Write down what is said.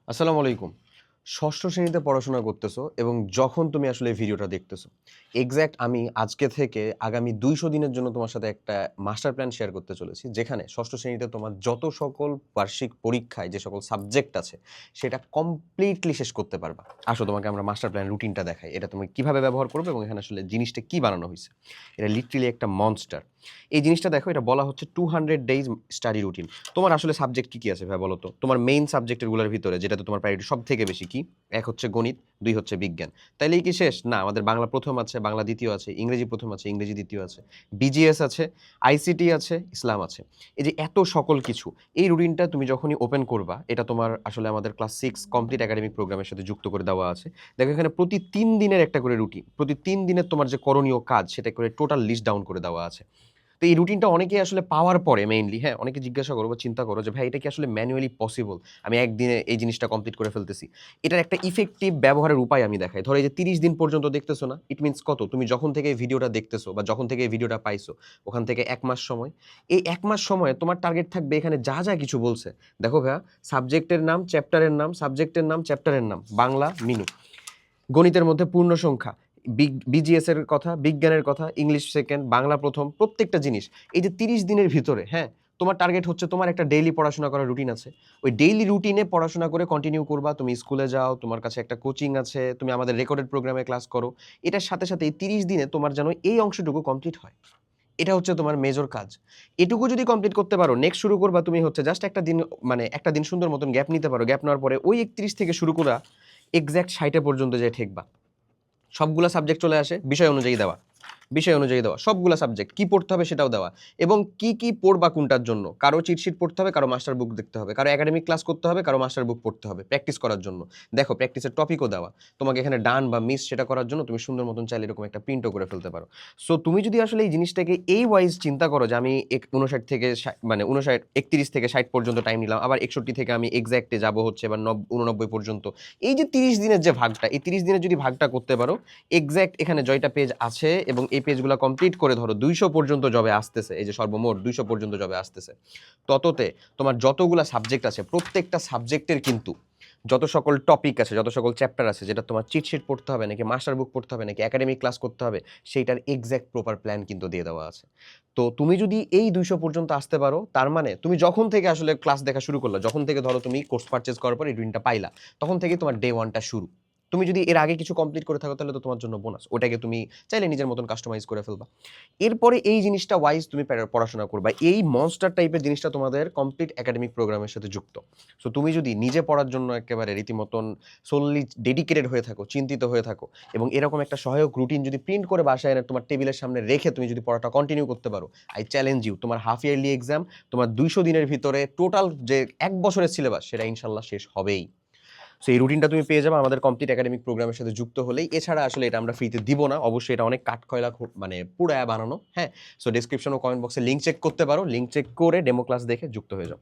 আসসালামু আলাইকুম। ষষ্ঠ শ্রেণীতে পড়াশোনা করতেছো এবং যখন তুমি আসলে এই ভিডিওটা দেখতেছো, এক্সাক্ট আমি আজকে থেকে আগামী ২০০ দিনের জন্য তোমার সাথে একটা মাস্টার প্ল্যান শেয়ার করতে চলেছি। যেখানে ষষ্ঠ শ্রেণীতে তোমার যত সকল বার্ষিক পরীক্ষায় যে সকল সাবজেক্ট আছে, সেটা কমপ্লিটলি শেষ করতে পারবা। আসো তোমাকে আমরা মাস্টার প্ল্যান রুটিনটা দেখাই। এটা তুমি কিভাবে ব্যবহার করবে এবং এখানে আসলে জিনিসটা কি বানানো হইছে। এটা লিটারেলি একটা মনস্টার। এই জিনিসটা দেখো, এটা বলা হচ্ছে 200 ডেইজ স্টাডি রুটিন। তোমার আসলে সাবজেক্ট কি আছে ভাই বলো তো? তোমার মেইন সাবজেক্টেরগুলোর ভিতরে যেটাতে তোমার প্রায়োরিটি সবথেকে বেশি কি? ১ হচ্ছে গণিত, ২ হচ্ছে বিজ্ঞান। তাইলেই কি শেষ? না, আমাদের বাংলা প্রথম আছে, বাংলা দ্বিতীয় আছে, ইংরেজি প্রথম আছে, ইংরেজি দ্বিতীয় আছে, বিজিএস আছে, আইসিটি আছে, ইসলাম আছে। এই যে এত সকল কিছু, এই রুটিনটা তুমি যখনই ওপেন করবা, এটা তোমার আসলে আমাদের ক্লাস 6 কমপ্লিট একাডেমিক প্রোগ্রামের সাথে যুক্ত করে দেওয়া আছে। দেখো এখানে প্রতি ৩ দিনের একটা করে রুটিন, প্রতি ৩ দিনের তোমার যে করণীয় কাজ সেটা করে টোটাল লিস্ট ডাউন করে দেওয়া আছে। তো এই রুটিনটা অনেকেই আসলে পাওয়ার পরে মেইনলি, হ্যাঁ, অনেকে জিজ্ঞাসা করো বা চিন্তা করো যে ভাই এটা কি আসলে ম্যানুয়ালি পসিবল? আমি একদিনে এই জিনিসটা কমপ্লিট করে ফেলতেছি। এটার একটা ইফেক্টিভ ব্যবহারের উপায় আমি দেখাই। ধরো এই যে ৩০ দিন পর্যন্ত দেখতেছো না? ইট মিনস কত? তুমি যখন থেকে এই ভিডিওটা দেখতেছো বা যখন থেকে এই ভিডিওটা পাইছো, ওখান থেকে ১ মাস সময়। এই ১ মাস সময়ে তোমার টার্গেট থাকবে এখানে যা, যা কিছু বলছে। দেখো ভাইয়া, সাবজেক্টের নাম, চ্যাপ্টারের নাম, সাবজেক্টের নাম, চ্যাপ্টারের নাম, বাংলা মিনু। গণিতের মধ্যে পূর্ণ সংখ্যা, বিজিএস এর কথা, বিজ্ঞানের কথা, ইংলিশ সেকেন্ড, বাংলা প্রথম, প্রত্যেকটা জিনিস। এই যে ৩০ দিনের ভিতরে, হ্যাঁ, তোমার টার্গেট হচ্ছে তোমার একটা ডেইলি পড়াশোনা করার রুটিন আছে। ওই ডেইলি রুটিনে পড়াশোনা করে কন্টিনিউ করবা। তুমি স্কুলে যাও, তোমার কাছে একটা কোচিং আছে, তুমি আমাদের রেকর্ডেড প্রোগ্রামে ক্লাস করো। এটার সাথে, সাথে এই ৩০ দিনে তোমার যেন এই অংশটুকু কমপ্লিট হয়। এটা হচ্ছে তোমার মেজর কাজ। এটুকু যদি কমপ্লিট করতে পারো, নেক্সট শুরু করবা তুমি হচ্ছে জাস্ট একটা দিন, মানে একটা দিন সুন্দর মতন গ্যাপ নিতে পারো। গ্যাপ নেওয়ার পরে ওই ৩১ থেকে শুরু করা এক্সাক্ট ৬০ এ পর্যন্ত যেয়ে ঠেকবা। সবগুলা সাবজেক্ট চলে আসে, বিষয় অনুযায়ী দেওয়া। বিষয় অনুযায়ী দেওয়া। সবগুলা সাবজেক্ট কি পড়তে হবে সেটাও দেওয়া। এবং কি, কি পড়বা কোনটার জন্য। কারো চিটশিট পড়তে হবে, কারো মাস্টার বুক দেখতে হবে। কারো একাডেমিক ক্লাস করতে হবে, কারো মাস্টার বুক পড়তে হবে প্র্যাকটিস করার জন্য। দেখো প্র্যাকটিসের টপিকও দেওয়া। তোমাকে এখানে ডান বা মিস সেটা করার জন্য তুমি সুন্দর মতন চাইলে এরকম একটা প্রিন্টও করে ফেলতে পারো। সো তুমি যদি আসলে এই জিনিসটাকে এই ওয়াইজ চিন্তা করো যে আমি ৫৯ থেকে মানে ৩১ থেকে ৬০ পর্যন্ত টাইম নিলাম। আবার ৬১ থেকে আমি এক্সাক্টে যাবো হচ্ছে এবার ৮৯ পর্যন্ত। এই যে ৩০ দিনের যে ভাগটা, এই ৩০ দিনের যদি ভাগটা করতে পারো, এক্সাক্ট এখানে জয়টা পেজ আছে এবং এই পেজগুলো কমপ্লিট করে ধরো ২০০ পর্যন্ত যবে আসতেছে, এই যে সর্বমোট ২০০ পর্যন্ত যবে আসতেছে, তততে তোমার যতগুলা সাবজেক্ট আছে প্রত্যেকটা সাবজেক্টের কিন্তু যত সকল টপিক আছে, যত সকল চ্যাপ্টার আছে, যেটা তোমার চিটশিট পড়তে হবে নাকি মাস্টার বুক পড়তে হবে নাকি একাডেমিক ক্লাস করতে হবে, সেইটার এক্সাক্ট প্রপার প্ল্যান কিন্তু দিয়ে দেওয়া আছে। তো তুমি যদি এই ২০০ পর্যন্ত আসতে পারো, তার মানে তুমি যখন থেকে আসলে ক্লাস দেখা শুরু করলা, যখন থেকে ধরো তুমি কোর্স পারচেজ করার পর এই রুটিনটা পাইলা, তখন থেকেই তোমার ডে 1টা শুরু। তুমি যদি এর আগে কিছু কমপ্লিট করে থাকো তাহলে তো তোমার জন্য বোনাস। ওটাকে তুমি চাইলে নিজের মতন কাস্টমাইজ করে ফেলবা। এরপরে এই জিনিসটা ওয়াইজ তুমি পড়াশোনা করবা। এই মনস্টার টাইপের জিনিসটা তোমাদের কমপ্লিট একাডেমিক প্রোগ্রামের সাথে যুক্ত। সো তুমি যদি নিজে পড়ার জন্য একেবারে রীতিমতন সোললি ডেডিকেটেড হয়ে থাকো, চিন্তিত হয়ে থাকো এবং এরকম একটা সহায়ক রুটিন যদি প্রিন্ট করে বাসায় এনে তোমার টেবিলের সামনে রেখে তুমি যদি পড়াটা কন্টিনিউ করতে পারো, আই চ্যালেঞ্জ ইউ, তোমার হাফ ইয়ারলি এক্সাম তোমার ২০০ দিনের ভিতরে টোটাল যে ১ বছরের সিলেবাস সেটা ইনশাআল্লাহ শেষ হবেই। সো এই রুটিনটা তুমি পেয়ে যাবে আমাদের কমপ্লিট একাডেমিক প্রোগ্রামের সাথে যুক্ত হলেই। এছাড়া আসলে এটা আমরা ফ্রিতে দিব না। অবশ্যই এটা অনেক কাঠখয়লা মানে পুড়ায়া বানানো। হ্যাঁ? সো ডেসক্রিপশন ও কমেন্ট বক্সে লিংক চেক করতে পারো। লিংক চেক করে ডেমো ক্লাস দেখে যুক্ত হয়ে যাও।